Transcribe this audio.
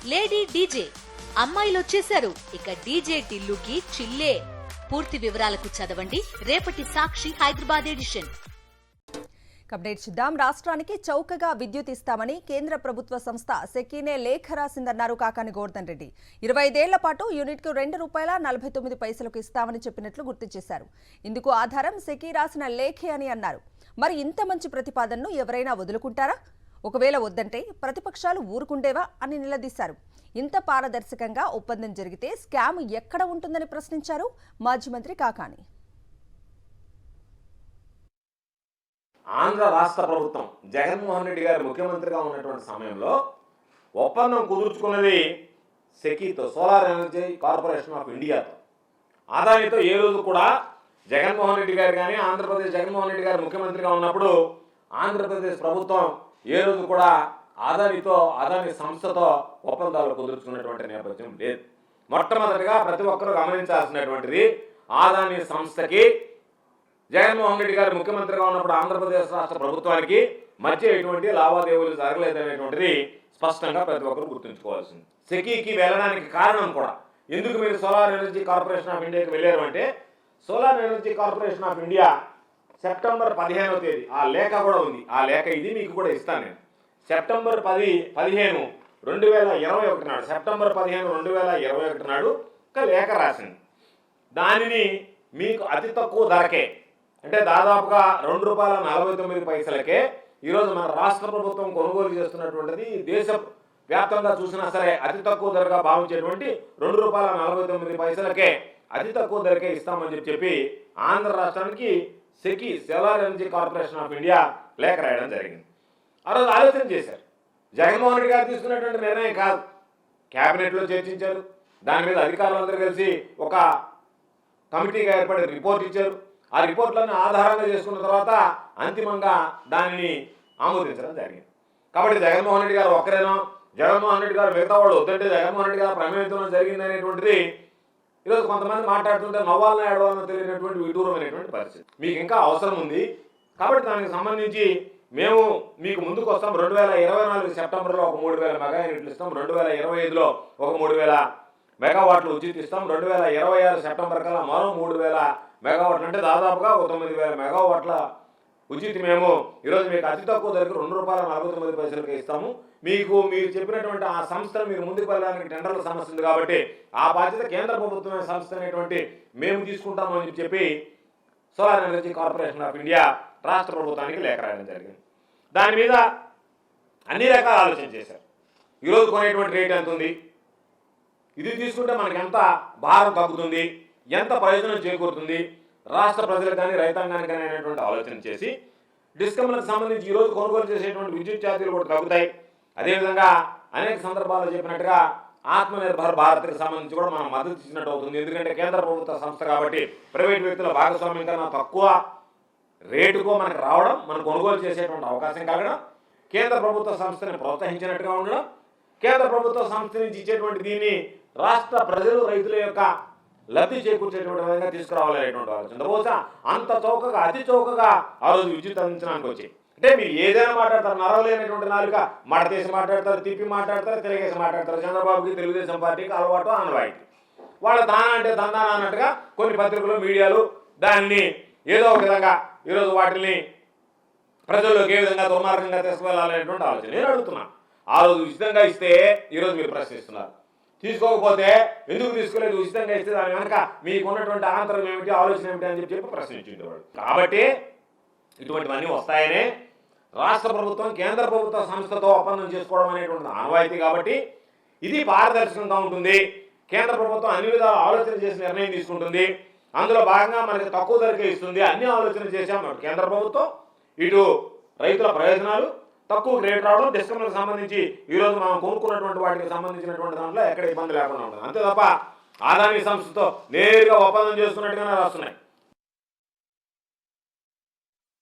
Lady DJ అమ్మాయిలు వచ్చేశారు. ఇక డీజే టిల్లుకి చిల్లే. పూర్తి వివరాలకు చదవండి రేపటి సాక్షి హైదరాబాద్ ఎడిషన్. అప్డేట్ చూద్దాం. రాష్ట్రానికి చౌకగా విద్యుత్ ఇస్తామని కేంద్ర ప్రభుత్వ సంస్థ సెకీనే లేఖ రాసిందన్నారు కాకాని గోవర్ధన్ రెడ్డి. 25 ఏళ్ల పాటు యూనిట్కు ₹2.49 ఇస్తామని చెప్పినట్లు గుర్తు చేశారు. ఇందుకు ఆధారం సెకీ రాసిన లేఖే అని అన్నారు. మరి ఇంత మంచి ప్రతిపాదనను ఎవరైనా వదులుకుంటారా? ఒకవేళ వద్దంటే ప్రతిపక్షాలు ఊరుకుండేవా అని నిలదీశారు. ఇంత పారదర్శకంగా ఒప్పందం జరిగితే స్కామ్ ఎక్కడ ఉంటుందని ప్రశ్నించారు మాజీ మంత్రి కాకాని. ఆంధ్ర రాష్ట్ర ప్రభుత్వం జగన్మోహన్ రెడ్డి గారు ముఖ్యమంత్రిగా ఉన్నటువంటి సమయంలో ఒప్పందం కుదుర్చుకున్నది సెకీతో, సోలార్ ఎనర్జీ కార్పొరేషన్ ఆఫ్ ఇండియాతో. అదానితో ఏ రోజు కూడా జగన్మోహన్ రెడ్డి గారు కానీ ఆంధ్రప్రదేశ్ జగన్మోహన్ రెడ్డి గారు ముఖ్యమంత్రిగా ఉన్నప్పుడు ఆంధ్రప్రదేశ్ ప్రభుత్వం ఏ రోజు కూడా అదాని సంస్థతో ఒప్పందాలు కుదుర్చుకున్నటువంటి నేపథ్యం లేదు. మొట్టమొదటిగా ప్రతి ఒక్కరూ గమనించాల్సినటువంటిది, అదాని సంస్థకి జగన్మోహన్ రెడ్డి గారు ముఖ్యమంత్రిగా ఉన్నప్పుడు ఆంధ్రప్రదేశ్ రాష్ట్ర ప్రభుత్వానికి మధ్య ఎటువంటి లావాదేవీలు జరగలేదనేటువంటిది స్పష్టంగా ప్రతి ఒక్కరు గుర్తుంచుకోవాల్సింది. సెకీకి వెళ్ళడానికి కారణం కూడా, ఎందుకు మీరు సోలార్ ఎనర్జీ కార్పొరేషన్ ఆఫ్ ఇండియాకి వెళ్ళారు అంటే, solar energy corporation of India September 15వ తేదీ ఆ లేఖ కూడా ఉంది. ఆ లేఖ ఇది మీకు కూడా ఇస్తాను నేను. సెప్టెంబర్ 15, 2021 నాడు, సెప్టెంబర్ 15, 2021 నాడు ఒక లేఖ రాసింది. దానిని మీకు అతి తక్కువ ధరకే, అంటే దాదాపుగా ₹2.49 ఈరోజు మన రాష్ట్ర ప్రభుత్వం కొనుగోలు చేస్తున్నటువంటిది, దేశ వ్యాప్తంగా చూసినా సరే అతి తక్కువ ధరగా భావించేటువంటి ₹2.49 అతి తక్కువ ధరకే ఇస్తామని చెప్పి ఆంధ్ర రాష్ట్రానికి SECI, solar energy corporation of India లేఖ రాయడం జరిగింది. ఆ రోజు ఆలోచన చేశారు. జగన్మోహన్ రెడ్డి గారు తీసుకున్నటువంటి నిర్ణయం కాదు, క్యాబినెట్లో చర్చించారు. దాని మీద అధికారులందరూ కలిసి ఒక కమిటీగా ఏర్పడి రిపోర్ట్ ఇచ్చారు. ఆ రిపోర్ట్లను ఆధారంగా చేసుకున్న తర్వాత అంతిమంగా దానిని ఆమోదించడం జరిగింది. కాబట్టి జగన్మోహన్ రెడ్డి గారు ఒక్కరేనో, జగన్మోహన్ రెడ్డి గారు మిగతా వాళ్ళు వద్దంటే జగన్మోహన్ రెడ్డి గారు ప్రమేయంతో జరిగింది అనేటువంటిది ఈరోజు కొంతమంది మాట్లాడుతుంటే నవ్వాలని ఏడవాలని తెలియనటువంటి విదూరమైనటువంటి పరిస్థితి. మీకు ఇంకా అవసరం ఉంది కాబట్టి దానికి సంబంధించి మేము మీకు ముందుకు వస్తాం. 2024 సెప్టెంబర్లో ఒక 3000 మెగా యూనిట్లు ఇస్తాం, 2025లో ఒక 3000 మెగావాట్లు ఉచిత ఇస్తాం, 2026 సెప్టెంబర్ కల్లా మరో 3000 మెగావాట్లు, అంటే దాదాపుగా 9000 మెగావాట్ల ఉచిత మేము ఈరోజు మీకు అతి తక్కువ ధరకు ₹2.49 ఇస్తాము. మీరు చెప్పినటువంటి ఆ సంస్థను మీరు ముందుకు వెళ్ళడానికి టెండర్ల సమస్య ఉంది కాబట్టి ఆ బాధ్యత కేంద్ర ప్రభుత్వమే సంస్థ అనేటువంటి మేము తీసుకుంటామని చెప్పి solar energy corporation of India రాష్ట్ర ప్రభుత్వానికి లేఖ రాయడం జరిగింది. దాని మీద అన్ని రకాల ఆలోచన చేశారు. ఈరోజు కొనేటువంటి రేట్ ఎంత ఉంది, ఇది తీసుకుంటే మనకి ఎంత భారం తగ్గుతుంది, ఎంత ప్రయోజనం చేకూరుతుంది రాష్ట్ర ప్రజలకు కానీ రైతాంగానికి కానీ అనేటువంటి ఆలోచన చేసి డిస్కమ్లకు సంబంధించి ఈరోజు కొనుగోలు చేసేటువంటి విద్యుత్ ఛార్జీలు కూడా తగ్గుతాయి. అదేవిధంగా అనేక సందర్భాల్లో చెప్పినట్టుగా ఆత్మనిర్భర్ భారత్కి సంబంధించి కూడా మనం మద్దతు ఇచ్చినట్టు అవుతుంది. ఎందుకంటే కేంద్ర ప్రభుత్వ సంస్థ కాబట్టి ప్రైవేట్ వ్యక్తుల భాగస్వామ్యం కన్నా తక్కువ రేటుకు మనకు రావడం, మనం కొనుగోలు చేసేటువంటి అవకాశం కలగడం, కేంద్ర ప్రభుత్వ సంస్థని ప్రోత్సహించినట్టుగా ఉండడం, కేంద్ర ప్రభుత్వ సంస్థ నుంచి ఇచ్చేటువంటి దీన్ని రాష్ట్ర ప్రజలు రైతుల యొక్క లబ్ధి చేకూర్చేటువంటి విధంగా తీసుకురావాలనేటువంటి ఆలోచన. బహుశా అంత చౌకగా, అతి చౌకగా ఆ రోజు విద్యుత్ అందించడానికి వచ్చాయి. అంటే మీరు ఏదైనా మాట్లాడతారు, నరవలేనటువంటి నాలుక మడతేసి మాట్లాడతారు, తిప్పి మాట్లాడతారు, తిరగేసి మాట్లాడతారు. చంద్రబాబుకి తెలుగుదేశం పార్టీకి అలవాటు ఆనవాయితీ. వాళ్ళ తానా అంటే తందానా అన్నట్టుగా కొన్ని పత్రికలు, మీడియాలు దాన్ని ఏదో ఒక విధంగా ఈరోజు వాటిని ప్రజల్లోకి ఏ విధంగా దుర్మార్గంగా తీసుకువెళ్ళాలనేటువంటి ఆలోచన. నేను అడుగుతున్నాను, ఆ రోజు ఉచితంగా ఇస్తే ఈరోజు మీరు ప్రశ్నిస్తున్నారు, తీసుకోకపోతే ఎందుకు తీసుకోలేదు, ఉచితంగా ఇస్తే దాని కనుక మీకు ఉన్నటువంటి ఆంతరం ఏమిటి, ఆలోచన ఏమిటి అని చెప్పి ప్రశ్నించేవాడు. కాబట్టి ఇటువంటివన్నీ వస్తాయనే రాష్ట్ర ప్రభుత్వం కేంద్ర ప్రభుత్వ సంస్థతో ఒప్పందం చేసుకోవడం అనేటువంటి ఆనవాయితీ. కాబట్టి ఇది పారదర్శకంగా ఉంటుంది. కేంద్ర ప్రభుత్వం అన్ని విధాలు ఆలోచన చేసి నిర్ణయం తీసుకుంటుంది. అందులో భాగంగా మనకి తక్కువ ధరకే ఇస్తుంది. అన్ని ఆలోచన చేశాం కేంద్ర ప్రభుత్వం. ఇటు రైతుల ప్రయోజనాలు, తక్కువ రేట్ రావడం, డిస్కమ్లకు సంబంధించి ఈరోజు మనం కొనుక్కున్నటువంటి వాటికి సంబంధించినటువంటి దాంట్లో ఎక్కడ ఇబ్బంది లేకుండా ఉంటుంది. అంతే తప్ప అదాని సంస్థతో నేరుగా ఒప్పందం చేసుకున్నట్టుగానే రాస్తున్నాయి.